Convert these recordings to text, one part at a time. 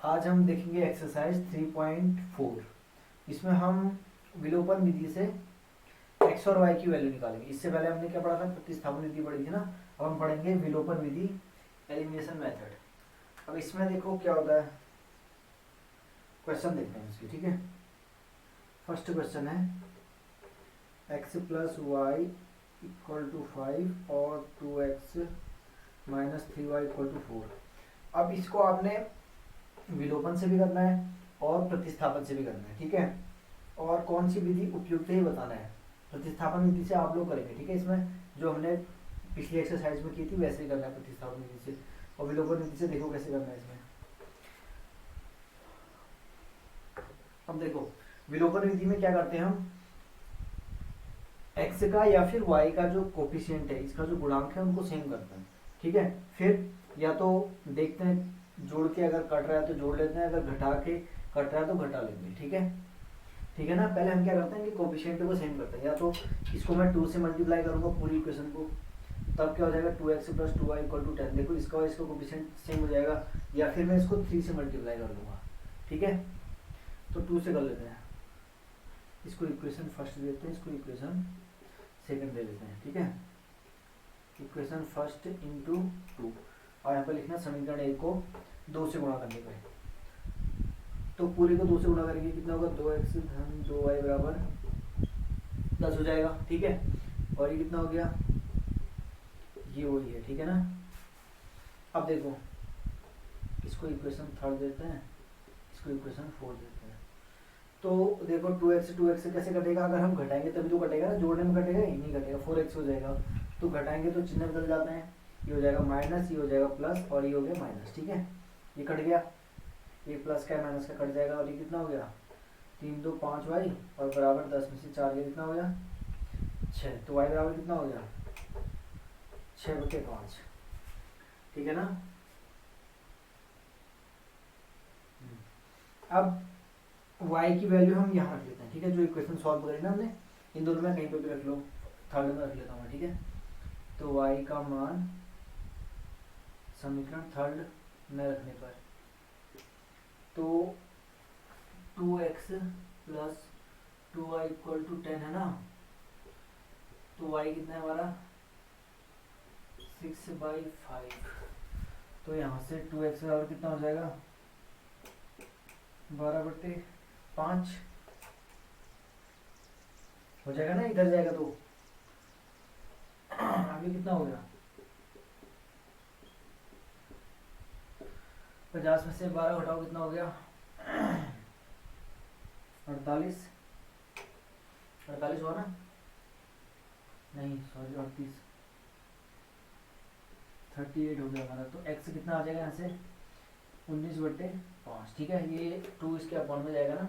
आज हम देखेंगे एक्सरसाइज 3.4। इसमें हम विलोपन विधि से एक्स और वाई की वैल्यू निकालेंगे। इससे पहले हमने क्या पढ़ा था, प्रतिस्थापन विधि पढ़ी थी ना। अब हम पढ़ेंगे विलोपन विधि, एलिमिनेशन मेथड। अब इसमें देखो क्या होता है, क्वेश्चन देखते हैं इसकी। ठीक है, फर्स्ट क्वेश्चन है x plus y equal to 5 और 2x minus 3y equal to 4। अब इसको आपने विलोपन से भी करना है और प्रतिस्थापन से भी करना है। ठीक है, और कौन सी विधि उपयुक्त है बताना है। प्रतिस्थापन विधि से आप लोग करेंगे, ठीक है। इसमें जो हमने पिछली एक्सरसाइज में की थी वैसे ही करना है प्रतिस्थापन विधि से, और विलोपन विधि से देखो कैसे करना है इसमें। अब देखो विलोपन विधि में क्या करते हैं हम, x का या फिर y का जो कोफिशिएंट है, इसका जो गुणांक है, उनको सेम करते हैं। ठीक है, फिर या तो देखते हैं जोड़ के अगर कट रहा है तो जोड़ लेते हैं, अगर घटा के कट रहा है तो घटा लेते हैं। ठीक है, ठीक है ना। पहले हम क्या करते हैं कि कोफिशिएंट को सेम करते हैं। या तो इसको मैं 2 से मल्टीप्लाई करूंगा पूरी इक्वेशन को, तब क्या हो जाएगा 2x plus 2y equal to 10। देखो इसका और इसका कोफिशिएंट सेम हो जाएगा। या फिर मैं इसको 3 से मल्टीप्लाई कर लूंगा। ठीक है, तो 2 से कर लेते हैं। इसको इक्वेशन फर्स्ट देते हैं, इसको इक्वेशन सेकंड दे देते हैं। ठीक है, इक्वेशन फर्स्ट इंटू 2, और यहाँ पर लिखना समीकरण 1 को 2 से गुणा करने का। तो पूरे को 2 से गुणा करेंगे कितना होगा, 2x धन 2y बराबर 10 हो जाएगा। ठीक है, और ये कितना हो गया, ये वही है। ठीक है ना। अब देखो इसको इक्वेशन थर्ड देते हैं, इसको इक्वेशन 4 देते हैं। तो देखो 2x से कैसे कटेगा, अगर हम घटाएंगे तभी तो कटेगा ना, जोड़ने में कटेगा ही नहीं, कटेगा 4x हो जाएगा। तो घटाएंगे तो चिन्ह बदल जाते हैं, ये हो जाएगा माइनस, ये हो जाएगा प्लस, और ये हो गया माइनस। ठीक है, ये कट गया, ये प्लस का माइनस का कट जाएगा, और ये कितना हो गया 3 2 5 वाई, और बराबर 10 में से 4 गया, कितना हो गया 6। तो वाई बराबर कितना हो गया 6/5। ठीक है ना। अब y की वैल्यू हम यहाँ रख लेते हैं। ठीक है, जो इक्वेशन सॉल्व करी ना हमने, इन दोनों में कहीं पे भी रख लो, थर्ड में रख लेता हूँ। ठीक है, तो y का मान समीकरण थर्ड में रखने पर तो 2x plus 2y equal to 10 है ना। तो y कितना है हमारा 6/5। तो यहाँ से 2x बराबर कितना हो जाएगा 12/5 हो जाएगा ना। इधर जाएगा तो आगे कितना हो गया 50 में से 12 घटाओ, कितना हो गया 48 हुआ ना, नहीं सॉरी 38 हो गया हमारा। तो x कितना आ जाएगा यहाँ से 19/5। ठीक है, ये 2 इसके अपॉन में जाएगा ना,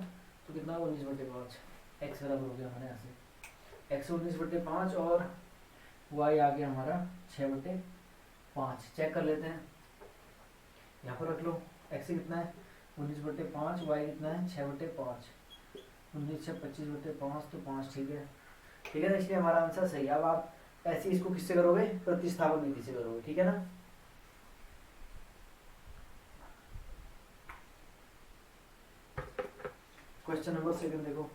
तो कितना होगा 19/5। x बराबर हो गया हमारे यहाँ से x 19/5, और y आ गया हमारा 6/5। चेक कर लेते हैं, यहाँ पर रख लो। x कितना है 19/5, y कितना है 6/5, 19 6 25/5, तो 5। ठीक है, ठीक है ना, इसलिए हमारा आंसर सही है। अब आप ऐसे इसको किससे करोगे, प्रतिस्थापन विधि से करोगे। ठीक है ना। क्वेश्चन नंबर सेकंड देखो,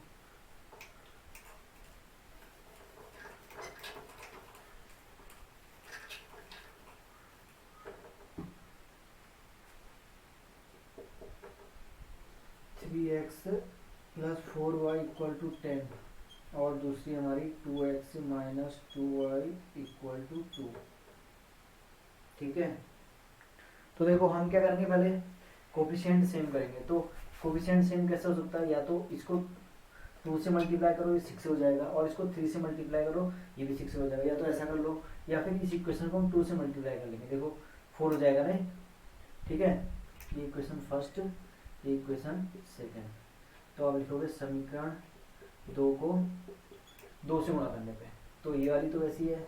x plus 4y equal to 10, और दूसरी हमारी 2x minus 2y equal to 2। ठीक है, तो देखो हम क्या करेंगे, पहले कोफिशिएंट सेम करेंगे। तो कोफिशिएंट सेम कैसे हो सकता है, या तो इसको 2 से मल्टीप्लाई करो, ये 6 हो जाएगा, और इसको 3 से मल्टीप्लाई करो, ये भी 6 हो जाएगा। या तो ऐसा कर लो, या फिर इस इक्वेशन को हम 2 से मल्टीप्लाई कर लेंगे, देखो 4 हो जाएगा नहीं। ठीक है, ये इक्वेशन फर्स्ट, ये इक्वेशन सेकेंड। तो आप लिखोगे समीकरण 2 को 2 से गुणा करने पे, तो ये वाली तो वैसी है।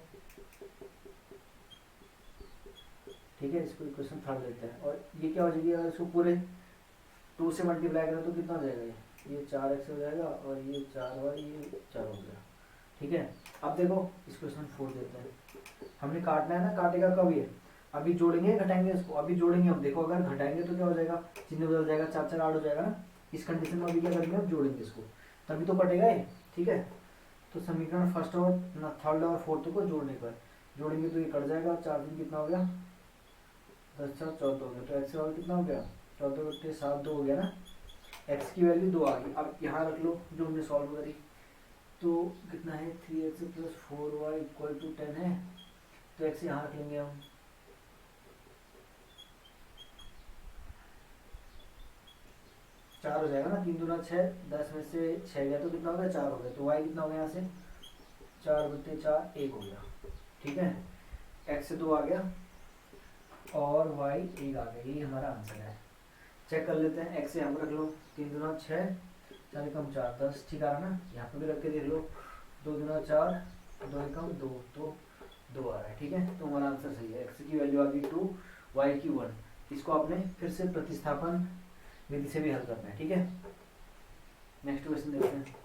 ठीक है, इसको इक्वेशन थर्ड देते हैं, और ये क्या हो जाएगी, अगर इसको पूरे 2 से मल्टीप्लाई करें तो कितना हो जाएगा, ये 4x हो जाएगा, और ये 4y, ये 4 हो गया। ठीक है, अब देखो इस क्वेश्चन 4 देते हैं, हमने काटना है ना, काटेगा कब ये, अभी जोड़ेंगे घटाएंगे इसको, अभी जोड़ेंगे हम, देखो अगर घटाएंगे तो क्या हो जाएगा, चिन्ह बदल जाएगा, 4 4 8 हो जाएगा ना। इस कंडीशन में अभी क्या करेंगे, अब जोड़ेंगे इसको, तभी तो कटेगा ये, ठीक है। तो समीकरण फर्स्ट और थर्ड और फोर्थ को जोड़ने पर जोड़ेंगे तो ये कट जाएगा, 4 दिन कितना हो गया, 10 4 14 हो गया, तो एक्स का वैल्यू कितना हो गया, 14 बटे 7 2 हो गया ना, एक्स की वैल्यू 2 आ गई। अब यहाँ रख लो जो हमने सॉल्व करी, तो कितना है 3x plus 4y equal to 10 है, तो एक्स यहाँ रख लेंगे हम, 4 हो जाएगा ना, 3 दूना 6, 10 में से 6 गया तो कितना हो गया, 4 हो गया, तो y कितना हो गया यहाँ से 4 बटे 4 1 हो गया, ठीक है। x से 2 आ गया और y 1 आ गया, ये हमारा आंसर है। चेक कर लेते हैं, x से यहाँ पर रख लो, 3 दूना 6, 4 कम 4 10, ठीक आ रहा ना। यहाँ पे भी रख के देख लो, 2 दूना 4, 2 कम 2, तो 2 आ रहा है, ठीक है। तो हमारा आंसर सही है, x की वैल्यू आ गई 2, y की 1। इसको आपने फिर से प्रतिस्थापन विधि से भी हल करना है, ठीक है। नेक्स्ट क्वेश्चन देखते हैं।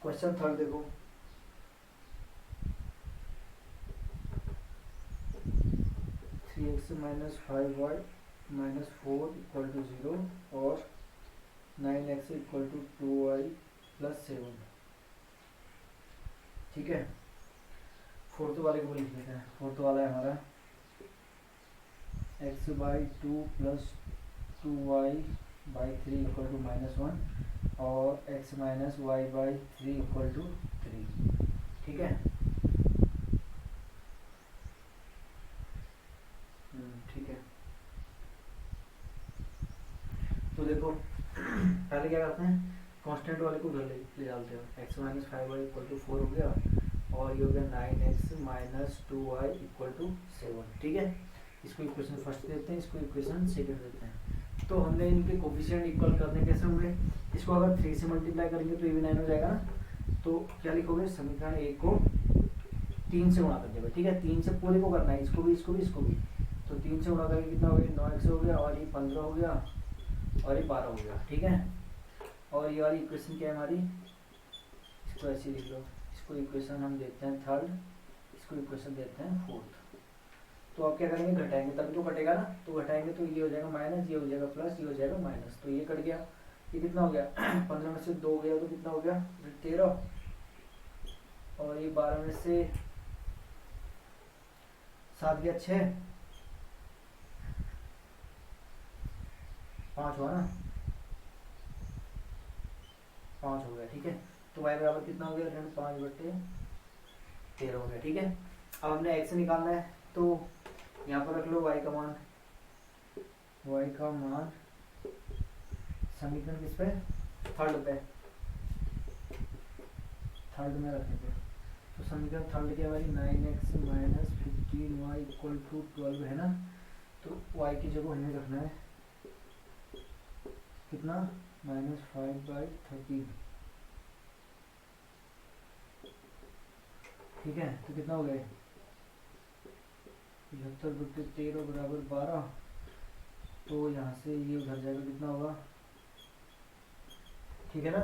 क्वेश्चन थर्ड देखो, three x minus 5y minus 4 equal to 0 और 9x equal to 2y plus 7, ठीक है। फोर्थ वाले को लिख लेते हैं, फोर्थ वाला है हमारा x by 2 plus 2y by 3 equal to -1 और x minus y by 3 equal to 3, ठीक है। ठीक है, तो देखो पहले क्या करते हैं, कांस्टेंट वाले को घर ले डालते हैं, x minus 5y equal to 4 हो गया और ये हो गया 9x minus 2y equal to 7, ठीक है। इसको इक्वेशन फर्स्ट देते हैं, इसको इक्वेशन सेकंड देते हैं। तो हमने इनके कोफिशिएंट इक्वल करने कैसे हुए, इसको अगर 3 से मल्टीप्लाई करेंगे तो ये भी 9 हो जाएगा ना। तो क्या लिखोगे, समीकरण 1 को 3 से गुणा कर देगा, ठीक है। 3 से पूरे को करना है, इसको भी इसको भी इसको भी, तो 3 से गुणा करके कितना हो गया, 9x हो गया और ये 15 हो गया और ये 12 हो गया, ठीक है। और ये वाली इक्वेशन क्या है हमारी, इसको ऐसे लिख लो, इसको इक्वेशन हम देते हैं थर्ड, इसको इक्वेशन देते हैं फोर्थ। तो अब क्या करेंगे, घटाएंगे तभी तो कटेगा ना, तो घटाएंगे तो ये हो जाएगा माइनस, ये हो जाएगा प्लस, ये हो जाएगा माइनस, तो ये कट गया, ये कितना हो गया 15 में से 2 गया तो कितना हो गया 13, और ये 12 में से 7 गया 6, 5 हुआ ना, 5 हो गया, ठीक है। तो y बराबर कितना हो गया, ऋण 5 बटे 13 हो गया, ठीक है। अब हमने x निकालना है, तो यहाँ पर रख लो y का मान, समीकरण किस पे, थर्ड पे, थर्ड में रखेंगे। तो समीकरण थर्ड की हमारी 9x minus 15y equal to 12 है ना, तो y की जगह हमें रखना है कितना, -5/13, ठीक है। तो कितना हो गया 75 बटे 13 बराबर 12, तो यहाँ से ये उधर जाएगा, कितना होगा, ठीक है ना,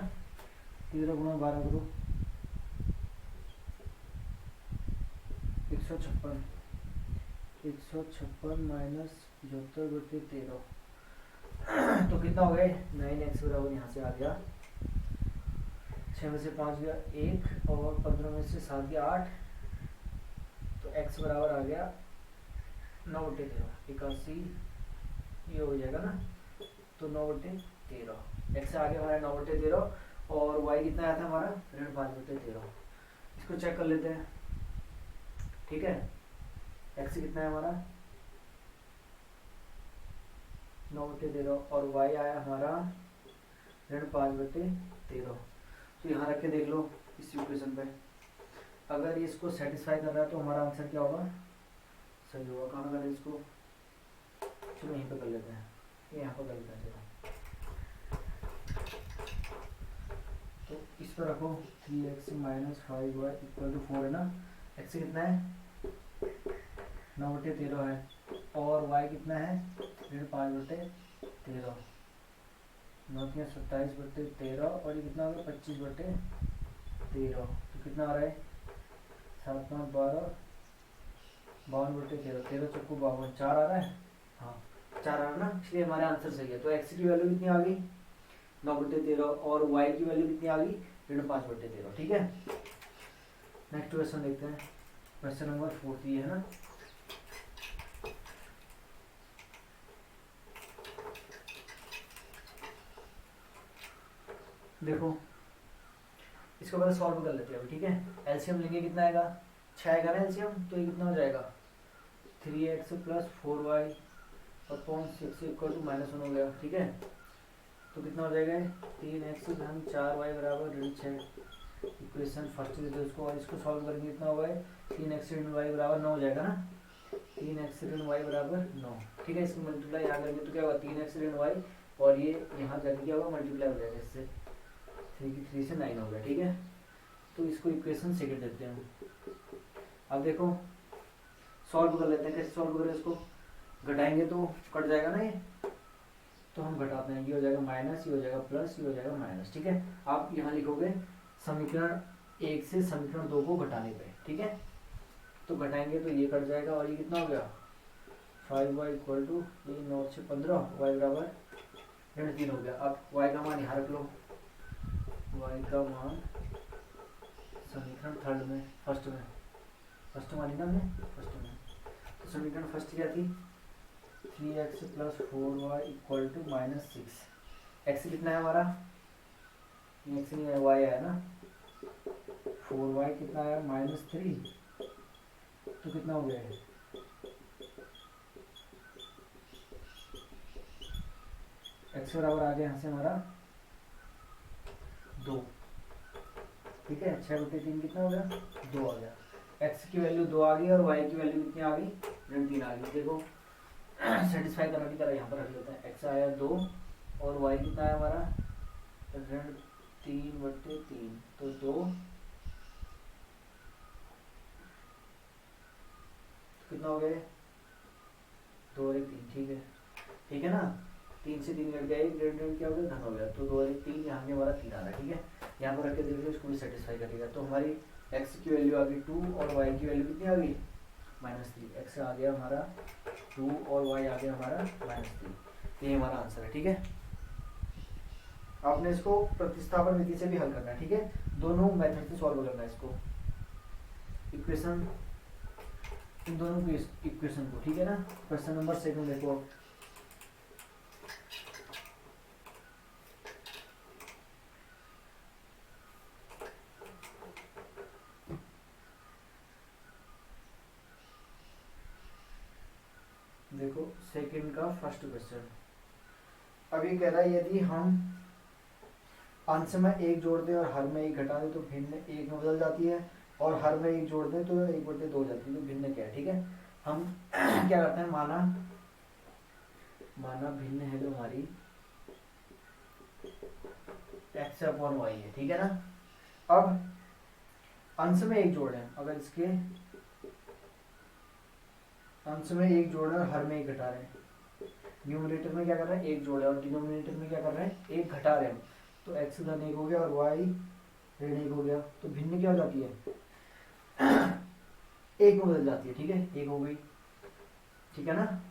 13 गुणा 12 करो, 156, 156 माइनस 75 बटे 13, तो कितना हो गया 9x बराबर यहाँ से आ गया, 6 में से 5 गया 1 और 15 में से 7 गया 8, तो x बराबर आ गया 9 बटे 13, 81, ये हो जाएगा ना, तो 9 बटे 13, x आ गया हमारा 9 बटे 13 और y कितना आया था हमारा ऋण 5 बटे 13। इसको चेक कर लेते हैं, ठीक है। x कितना है हमारा 9 बटे 13 और y आया हमारा ऋण 5 बटे 13। तो यहाँ रख के देख लो इस इक्वेशन पे, अगर ये इसको सेटिस्फाई कर रहा है तो हमारा आंसर क्या होगा, सही होगा। कहाँ करें इसको, चलो यहीं पे कर लेते हैं, ये यहाँ पर कर लेते हैं चलो। तो इस पर रखो 3x minus 5y equal to 4 है ना, x कितना है 9 बटे 13 है और y कितना है ऋण 5 बटे 13, 9 27/13 और ये कितना होगा 25/13, तो कितना आ रहा है 7 5 12 52/13, 13 चौको 52, 4 आ रहा है। हाँ 4 आ रहा है ना, इसलिए हमारा आंसर सही है। तो एक्स की वैल्यू कितनी आ गई 9/13 और वाई की वैल्यू कितनी आ गई 5/13। ठीक है, नेक्स्ट क्वेश्चन देखते हैं, क्वेश्चन नंबर 4 है ना। देखो इसको पहले सॉल्व कर लेते हैं अभी। ठीक है, एलसीएम लेंगे, कितना आएगा 6 आएगा ना एलसीएम, तो ये कितना हो जाएगा 3x + 4y upon 6 equal to -1 हो गया। ठीक है, तो कितना हो जाएगा 3x धन 4y बराबर 6। इक्वेशन फर्स्ट दे दो इसको, और इसको सॉल्व करेंगे कितना होगा 3x ऋण y बराबर 9 हो जाएगा ना, 3x ऋण y बराबर 9। ठीक है, इसको मल्टीप्लाई यहाँ करेंगे तो क्या होगा 3x ऋण y, और ये यहाँ जाके क्या होगा मल्टीप्लाई हो जाएगा इससे, 3 की 3 से 9 हो गया। ठीक है, तो इसको इक्वेशन सेकंड देते हैं। अब देखो सॉल्व कर लेते हैं, कैसे सॉल्व करें इसको, घटाएंगे तो कट जाएगा ना ये, तो हम घटाते हैं, ये हो जाएगा माइनस, ये हो जाएगा प्लस, ये हो जाएगा माइनस। ठीक है, आप यहाँ लिखोगे समीकरण 1 से समीकरण 2 को घटाने पे। ठीक है, तो घटाएंगे तो ये कट जाएगा, और ये कितना हो गया 5y इक्वल टू 9 से 15 y बराबर 3 हो गया। अब y का मान यहाँ रख लो, y का मान समीकरण थर्ड में, फर्स्ट मान ना हमने फर्स्ट में, तो समीकरण फर्स्ट क्या थी 3x + 4y equal to -6। x कितना है हमारा, x नहीं है y है ना, 4y कितना है -3, तो कितना हो गया है x बराबर आ गया यहाँ से हमारा 2। ठीक है, 6/3 कितना हो गया 2 आ गया, x की वैल्यू 2 आ गई और y की वैल्यू कितनी आ गई 3 आ गई। देखो सेटिस्फाई करने की तरह यहाँ पर रख लेते हैं, x आया 2 और y कितना है हमारा 3/3, तो 2 कितना हो गया 2 और 1 3। ठीक है ना, 3 से 3 कट गया, 1 डेढ़ क्या हो गया धन हो गया, तो 2 और 1 3, यहाँ पे हमारा 3 आ रहा है। ठीक है, यहाँ पर रख के देखिए इसको भी सेटिस्फाई करेगा, तो हमारी x की वैल्यू आ गई 2 और y की वैल्यू कितनी आ गई -3। x आ गया हमारा 2 और y आ गया हमारा -3, ये हमारा आंसर है। ठीक है, आपने इसको प्रतिस्थापन विधि से भी हल करना है। ठीक है, दोनों मेथड से सॉल्व करना है इसको, इक्वेशन, इन दोनों की इक्वेशन को। ठीक है ना, क्वेश्चन नंबर 2 देखो, देखो सेकंड का फर्स्ट क्वेश्चन। अभी कह रहा है यदि हम अंश में 1 जोड़ दें और हर में 1 घटा दें तो भिन्न 1 में बदल जाती है, और हर में 1 जोड़ दें तो 1/2 हो जाती है, तो भिन्न क्या है। ठीक है, हम क्या करते हैं, माना भिन्न है जो हमारी x/y है। ठीक है ना, अब अंश में 1 जोड़ रहे हैं, अगर इसके अंश में 1 जोड़ रहे हैं और हर में 1 घटा रहे हैं, न्यूमरेटर में क्या कर रहे हैं 1 जोड़ रहे हैं और डिनोमिनेटर में क्या कर रहे हैं 1 घटा रहे हैं, तो x धन 1 हो गया और y ऋण 1 हो गया, तो भिन्न क्या हो जाती है 1 में बदल जाती है। ठीक है, 1 हो गई। ठीक है ना,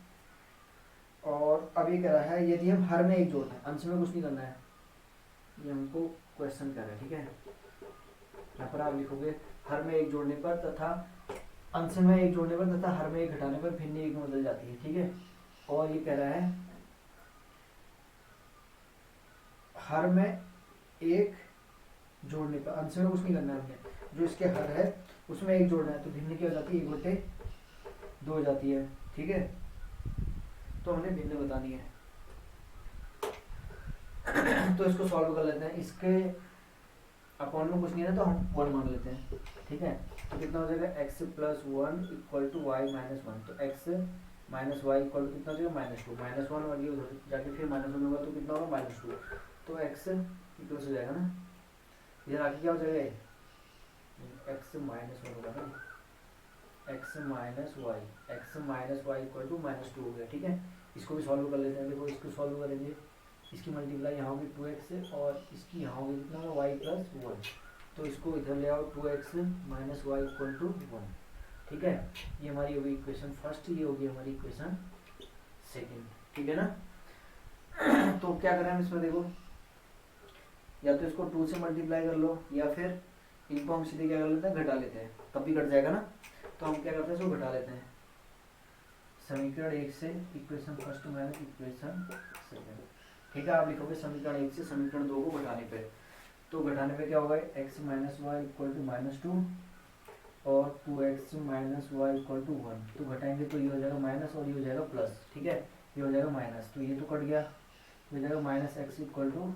और अब ये कह रहा है यदि हम हर में 1 जोड़ते हैं, अंश में कुछ नहीं करना है, ये हमको क्वेश्चन कर रहा है। ठीक है, यहाँ पर आप लिखोगे हर में 1 जोड़ने पर तथा अंश में 1 जोड़ने पर तथा हर में 1 घटाने पर भिन्न 1 में बदल जाती है। ठीक है, और ये कह रहा है हर में 1 जोड़ने पर, अंश में कुछ नहीं करना है हमने, जो इसके हर है उसमें 1 जोड़ना है, तो भिन्न क्या हो जाती है 1/2 हो जाती है। ठीक है, तो हमने भिन्न बतानी है। तो इसको सॉल्व कर लेते हैं, इसके अपॉन में कुछ नहीं है ना, तो हम 1 मान लेते हैं। ठीक है, तो कितना हो जाएगा x + 1 इक्वल टू y -1, तो x - y इक्वल टू कितना हो जाएगा -2, -1 और ये उधर जाके फिर -1 होगा, तो कितना होगा -2, तो x इक्वल हो जाएगा ना, इधर आके क्या हो जाएगा x -1 होगा ना, x - y इक्वल टू -2 हो गया। ठीक है, इसको भी सॉल्व कर लेते हैं। देखो इसको सॉल्व करेंगे इसकी मल्टीप्लाई यहाँ होगी 2x से और इसकी यहाँ होगी कितना होगा y प्लस 1। तो इसको इधर ले आओ 2x minus y equal to 1। ठीक है, ये हमारी होगी इक्वेशन फर्स्ट, ये होगी हमारी इक्वेशन सेकेंड। ठीक है ना। तो क्या करें हम इसमें, देखो या तो इसको 2 से मल्टीप्लाई कर लो या फिर इनको हम सीधे क्या कर लेते हैं, घटा लेते हैं, तब भी घट जाएगा ना। तो हम क्या करते हैं, इसको घटा लेते हैं। समीकरण 1 से equation first minus equation second. ठीक है, आप लिखोगे समीकरण 1 से समीकरण 2 को घटाने पे, तो घटाने पे क्या होगा, x minus y equal to -2 और 2x minus y equal to 1। तो घटाएंगे तो ये हो जाएगा माइनस और ये हो जाएगा प्लस। ठीक है, ये हो जाएगा माइनस, तो ये तो कट गया, हो जाएगा minus x equal to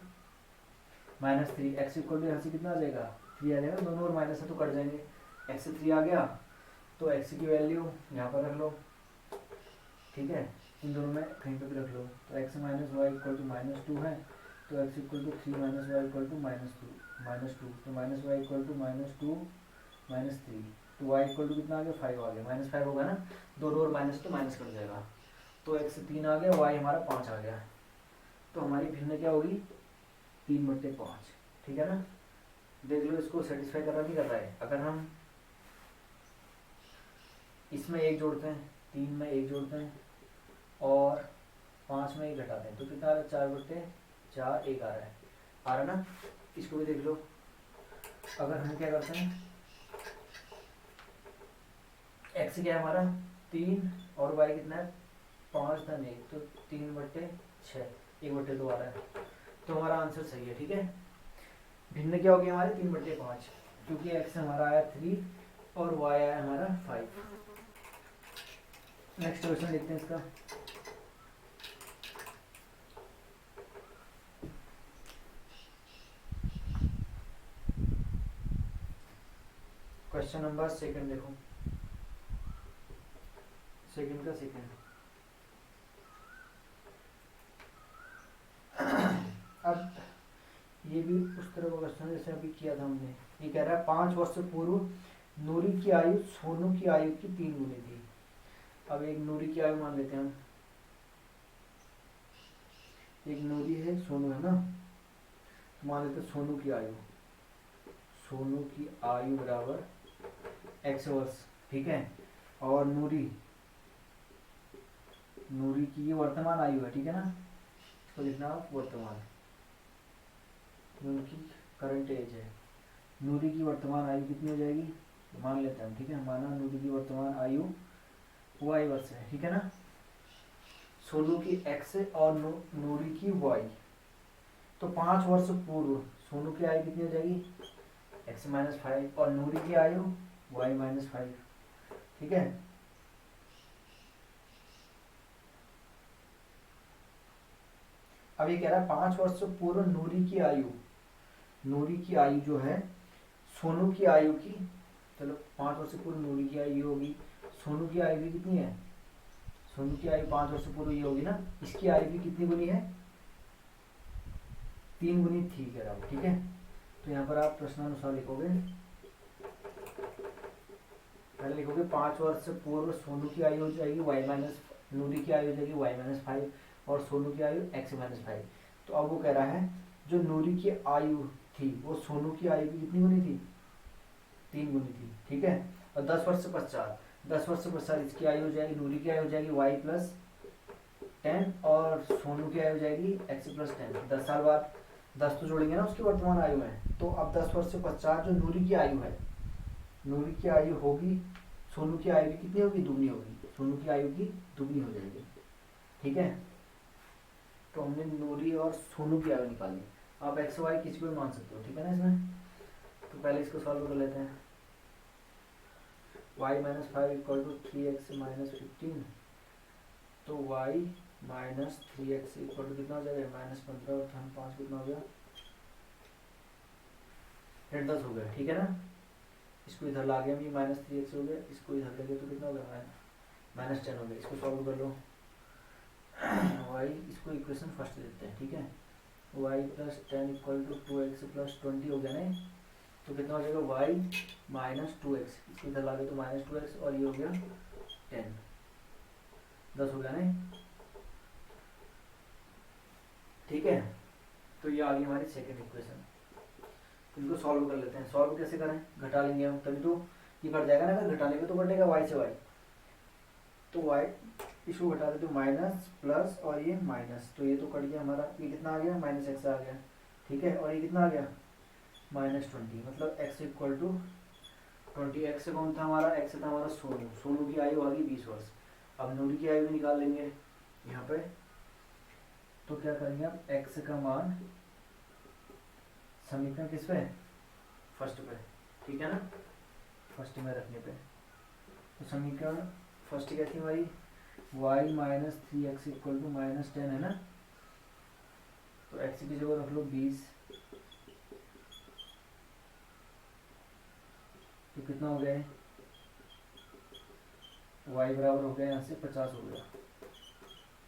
-3। X equal to यहाँ से कितना आ जाएगा, 3 आ जाएगा, दोनों और माइनस है तो कट जाएंगे। एक्स से 3 आ गया तो एक्स की वैल्यू यहाँ पर रख लो। ठीक है, इन दोनों में कहीं पर भी रख लो। तो x minus y equal to -2 है, तो x equal to 3 minus y equal to -2। तो माइनस वाई इक्वल टू -2 -3, तो वाई इक्वल टू कितना आ गया, 5 आ गया। -5 होगा ना, दोनों और माइनस तो माइनस कट जाएगा। तो एक्स 3 आ गया, वाई हमारा 5 आ गया। तो हमारी भिन्न क्या होगी, 3/5। ठीक है ना। देख लो इसको सेटिस्फाई कर रहा नहीं कर रहा है। अगर हम इसमें 1 जोड़ते हैं, 3 में 1 जोड़ते हैं और 5 में 1 घटाते हैं तो कितना आ रहा है, 4/4 1 आ रहा है। आ रहा ना। इसको भी देख लो। अगर हम क्या करते हैं, एक्स क्या है हमारा 3 और वाई कितना है 5 धन 1, तो 3/6 1/2 आ रहा है। तो हमारा आंसर सही है। ठीक है, भिन्न क्या होगी हमारे 3/5, क्योंकि एक्स हमारा आया 3 और वाई आया हमारा 5। नेक्स्ट क्वेश्चन देखते हैं इसका। क्वेश्चन नंबर सेकंड देखो, सेकंड का सेकंड। अब ये भी उस तरह का क्वेश्चन जैसे अभी किया था हमने। ये कह रहा है 5 वर्ष पूर्व नूरी की आयु सोनू की आयु की 3 गुनी थी। अब एक नूरी की आयु मान लेते हैं हम, एक नूरी है सोनू है ना, तो मान लेते हैं सोनू की आयु, सोनू की आयु बराबर x वर्ष। ठीक है, और नूरी की ये वर्तमान आयु है। ठीक है ना, इसको लिखना वर्तमान, उनकी करंट एज है। नूरी की वर्तमान आयु कितनी हो जाएगी, मान लेते हैं। ठीक है, माना नूरी की वर्तमान आयु y वर्ष है। ठीक है ना, सोनू की x और नूरी की y। तो 5 वर्ष पूर्व सोनू की आयु कितनी हो जाएगी, x - 5 और नूरी की आयु y - 5। ठीक है, अब ये कह रहा है 5 वर्ष पूर्व नूरी की आयु जो है सोनू की आयु की, चलो 5 वर्ष पूर्व नूरी की आयु होगी, सोनू की आयु भी कितनी है, सोनू की आयु 5 वर्ष पूर्व ये होगी ना, इसकी आयु भी कितनी गुनी है, 3 गुनी थी कह रहा हूँ। ठीक है, तो यहाँ पर आप प्रश्नानुसार लिखोगे, पहले लिखोगे 5 वर्ष पूर्व सोनू की आयु हो जाएगी नूरी की आयु हो जाएगी y-5 और सोनू की आयु x-5। तो अब वो कह रहा है जो नूरी की आयु थी वो सोनू की आयु की कितनी गुनी थी, 3 गुनी थी। ठीक है, और 10 वर्ष पश्चात इसकी आयु हो जाएगी, नूरी की आयु हो जाएगी y+10 और सोनू की आयु हो जाएगी x+10। 10 साल बाद 10 तो जोड़ेंगे ना उसकी वर्तमान आयु में। तो अब 10 वर्ष पश्चात जो नूरी की आयु है, नूरी की आयु होगी, सोनू की आयु की कितनी होगी, दुगनी होगी, सोनू की आयु की दुगनी हो जाएगी। ठीक है, तो हमने नूरी और सोनू की आयु निकाली। आप एक्स वाई किसी को भी मान सकते हो। ठीक है ना इसमें, तो पहले इसको सॉल्व कर लेते हैं। y-5 इक्वल टू 3x - 15, तो y - 3x इक्वल टू कितना हो जाएगा, -15 और 5 कितना हो गया, 10 हो गया। ठीक है ना, इसको इधर ला गया, -3x हो गया, इसको इधर ले गए तो कितना हो गया, -10 हो गया। इसको सॉल्व कर लो। y इसको इक्वेशन फर्स्ट देते हैं। ठीक है, y+10 इक्वल टू 2x + 20 हो गया नहीं, तो कितना हो जाएगा y - 2x, इसको इधर ला गए तो -2x और ये हो गया 10 हो गया नहीं। ठीक है, तो ये आ गई हमारी सेकेंड इक्वेशन। इनको सॉल्व कर लेते हैं। सॉल्व कैसे करें, घटा लेंगे हम, तभी तो ये कट जाएगा ना, अगर घटा लेंगे तो कटेगा y से y, तो y इसको घटा देते तो माइनस प्लस और ये माइनस, तो ये तो कट गया हमारा, ये कितना आ गया माइनस एक्स आ गया, ठीक है, और ये कितना आ गया -20, मतलब x इक्वल टू 20। एक्स से कौन था हमारा, एक्स था हमारा सोनू, सोनू की आयु आ गई 20 वर्ष। अब नूरी की आयु निकाल लेंगे यहाँ पे, तो क्या करेंगे आप, x का मान समीकरण किस पे, फर्स्ट पे, ठीक है ना, फर्स्ट में रखने पे, तो समीकरण फर्स्ट क्या थी हमारी, y minus 3x equal to -10 है ना, तो x की जगह रख लो 20, तो कितना हो गया है, y बराबर हो गया यहाँ से 50 हो गया,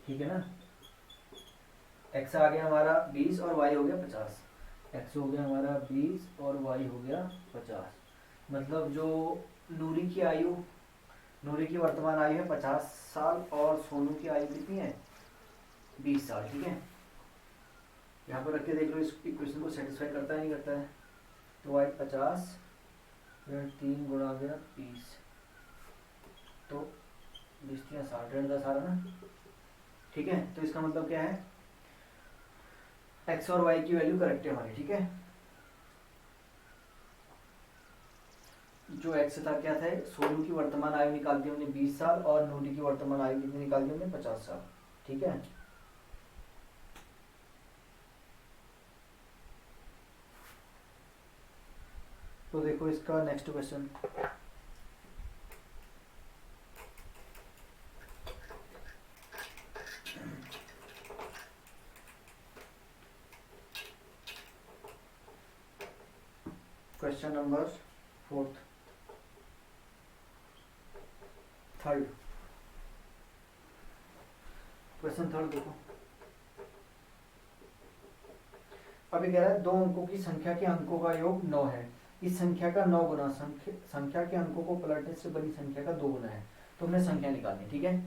ठीक है ना, x आ गया हमारा 20 और y हो गया 50, x हो गया हमारा 20 और y हो गया 50, मतलब जो नूरी की आयु, नूरी की वर्तमान आयु है 50 साल और सोनू की आयु कितनी है 20 साल, ठीक है। यहाँ पर रख के देख लो इस इक्वेशन को सेटिस्फाई करता है नहीं करता है, तो y 50 फिर 3 गुणा गया 20, तो 20 या 60 10 आ रहा ना, ठीक है। तो इसका मतलब क्या है, x और y की वैल्यू करेक्ट है हमारी, ठीक है। जो x था क्या था, सोनू की वर्तमान आयु निकाल दी हमने 20 साल और नूरी की वर्तमान आयु कितनी निकाल दी हमने 50 साल, ठीक है। तो देखो इसका next question, question number 4, third, question third देखो। अभी कह रहा है 2 अंकों की संख्या के अंकों का योग 9 है, इस संख्या का 9 गुना संख्या के अंकों को पलटने से बनी संख्या का 2 गुना है, तो हमने संख्या निकालनी, ठीक है।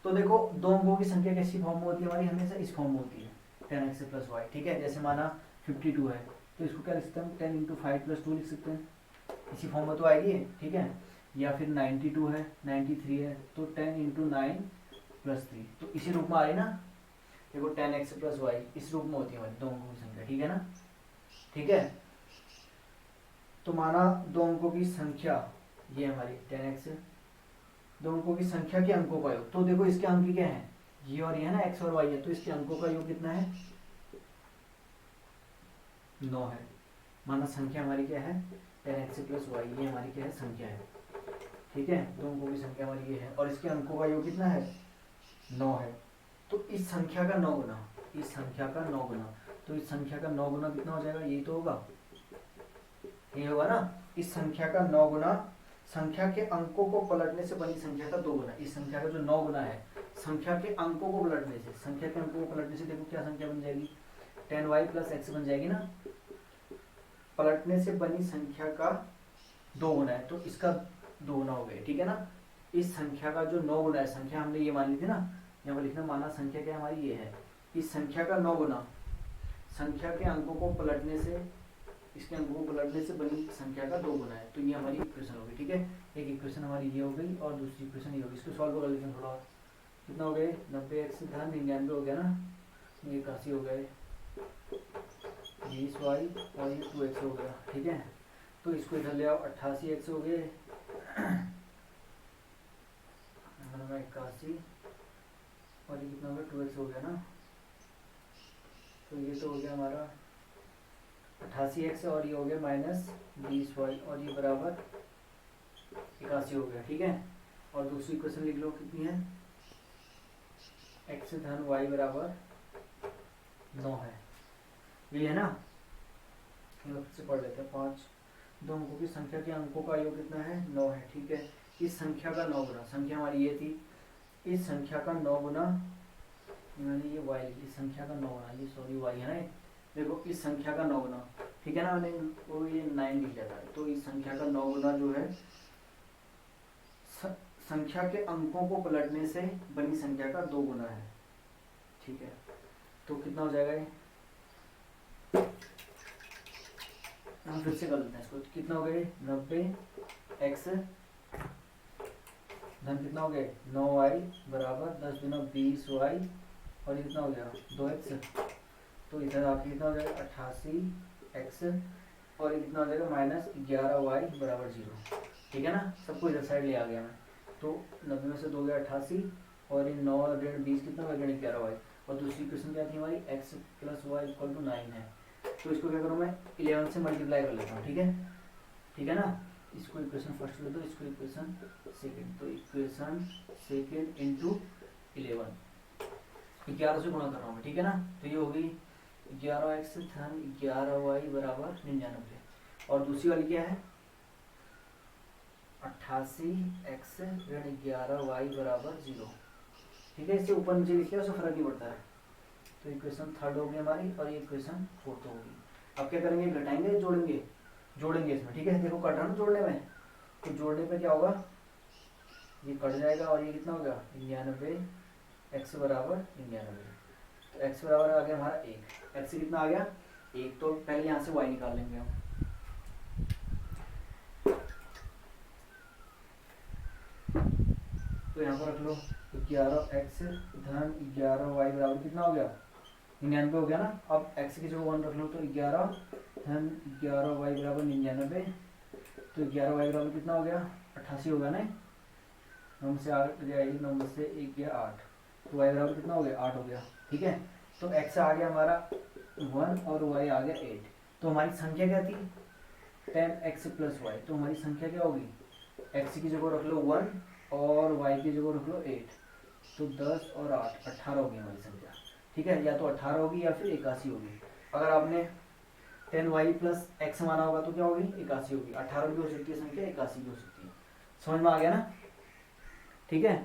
तो देखो 2 अंकों की संख्या कैसी फॉर्म में होती है हमारी, हमेशा इस फॉर्म में होती है 10x प्लस y, ठीक है। जैसे माना 52 है, तो इसको क्या लिख सकते हैं, 10 इंटू 5 प्लस 2 लिख सकते हैं, इसी फॉर्म में तो आएगी, ठीक है। या फिर 92 है, 93 है, तो 10 इंटू 9 प्लस 3, तो इसी रूप में आ रही ना, देखो 10x प्लस y इस रूप में होती है हमारी 2 अंकों की संख्या, ठीक है ना, ठीक है। तो माना 2 अंकों की संख्या ये हमारी 10x, 2 अंकों की संख्या के अंकों का योग, तो देखो इसके अंक क्या है, ये और ये है ना, x और y है, तो इसके अंकों का योग कितना है 9 है। माना संख्या हमारी क्या है 10x प्लस y, ये हमारी क्या है संख्या है, ठीक है। 2 अंकों की संख्या हमारी ये है और इसके अंकों का योग कितना है 9 है, तो इस संख्या का 9 गुना, इस संख्या का 9 गुना, तो इस संख्या का 9 गुना कितना हो जाएगा, यही तो होगा, ये होगा ना, इस संख्या का 9 गुना संख्या के अंकों को पलटने से बनी संख्या का 2 गुना, इस संख्या का जो 9 गुना है संख्या के अंकों को पलटने से, संख्या के अंकों को पलटने से देखो क्या संख्या बन जाएगी 10y प्लस एक्स बन जाएगी ना, पलटने से बनी संख्या का 2 गुना है, तो इसका 2 गुना हो गया, ठीक है ना। इस संख्या का जो 9 गुना है, संख्या हमने ये मान ली थी ना, यहाँ पर लिखना, माना संख्या क्या हमारी ये है, इस संख्या का 9 गुना संख्या के अंकों को पलटने से, इसके अंकों को पलटने से बनी संख्या का 2 गुना है, तो ये हमारी इक्वेशन हो गई, ठीक है। एक इक्वेशन हमारी ये हो गई और दूसरी इक्वेशन ये हो गई, इसको सॉल्व कर लेते हैं थोड़ा, कितना हो गए 90x धन 99 हो गया ना, 81 हो गए, 20y और ये 2x हो गया, ठीक है। तो इसको इधर ले आओ, 88x हो गए 81 और ये कितना हो गया 2x हो गया ना, तो ये तो हो गया हमारा 88x और ये हो गया -20y और ये बराबर 81 हो गया, ठीक है। और दूसरी इक्वेशन लिख लो, कितनी है x धन y बराबर 9 है, ये है ना, से पढ़ लेते हैं 5, 2 अंकों की संख्या के अंकों का योग कितना है 9 है, ठीक है। इस संख्या का 9 गुना, संख्या हमारी ये थी, इस संख्या का 9 गुना, मैंने ये y लिखी, संख्या का 9 गुना, ये सॉरी y है ना, देखो इस संख्या का 9 गुना, ठीक है ना, मैंने वो ये 9 लिख लिया था, तो इस संख्या का 9 गुना जो है संख्या के अंकों को पलटने से बनी संख्या का 2 गुना है, ठीक है। तो कितना हो जाएगा ये, हम फिर से कर लेते हैं इसको। कितना हो गया 90x धन कितना हो गया 9y बराबर 10 गुना 20y और ये कितना हो गया 2x। तो इधर आपके कितना हो जाएगा 88x और ये कितना हो जाएगा -11y बराबर 0। ठीक है ना, सबको इधर साइड ले आ गया मैं। तो 90 में से 2 गया 88 और ये 9 ऋण 20 कितना हो गया 11y। और दूसरी क्वेश्चन क्या थी हमारी x + y = 9 है। तो इसको क्या करूँ मैं 11 से मल्टीप्लाई कर लेता हूँ। ठीक है ना, इसको इक्वेशन फर्स्ट ले दो, इसको इक्वेशन सेकंड। तो इक्वेशन सेकंड इंटू 11 11 से गुणा कर रहा हूँ मैं। ठीक है ना, तो ये होगी 11x धन 11y बराबर 99। और दूसरी वाली क्या है 88x ऋण 11y बराबर 0। ठीक है, इससे ऊपर नीचे लिखिए, उससे फर्क नहीं पड़ता है। तो इक्वेशन थर्ड होगी हमारी और ये इक्वेशन फोर्थ होगी। अब क्या करेंगे, घटाएंगे जोड़ेंगे इसमें। ठीक है, देखो कट रहा ना जोड़ने में, तो जोड़ने पे क्या होगा ये कट जाएगा और ये कितना होगा 99 x बराबर 99। तो x बराबर आ गया हमारा 1। x से कितना आ गया 1। तो पहले यहाँ से y निकाल लेंगे हम। तो यहाँ पर रख लो, तो 11x धन 11y बराबर कितना हो गया 99 हो गया ना। अब x की जगह 1 रख लो, तो 11 धन 11y बराबर 99। तो 11y बराबर कितना हो गया 88 हो गया ना। 9 से 8 गया 1, 9 से 1 गया 8, तो y बराबर कितना हो गया 8 हो गया। ठीक है, तो x आ गया हमारा 1 और y आ गया 8। तो हमारी संख्या क्या थी 10x + y। तो हमारी संख्या क्या होगी x की जगह रख लो 1 और y की जगह रख लो 8। तो 10 और 8 18 होगी हमारी संख्या। ठीक है, या तो 18 होगी या फिर 81 होगी। अगर आपने 10y + x माना होगा तो क्या होगी 81 होगी। 18 भी हो सकती है संख्या, 81 भी हो सकती है। समझ में आ गया ना। ठीक है।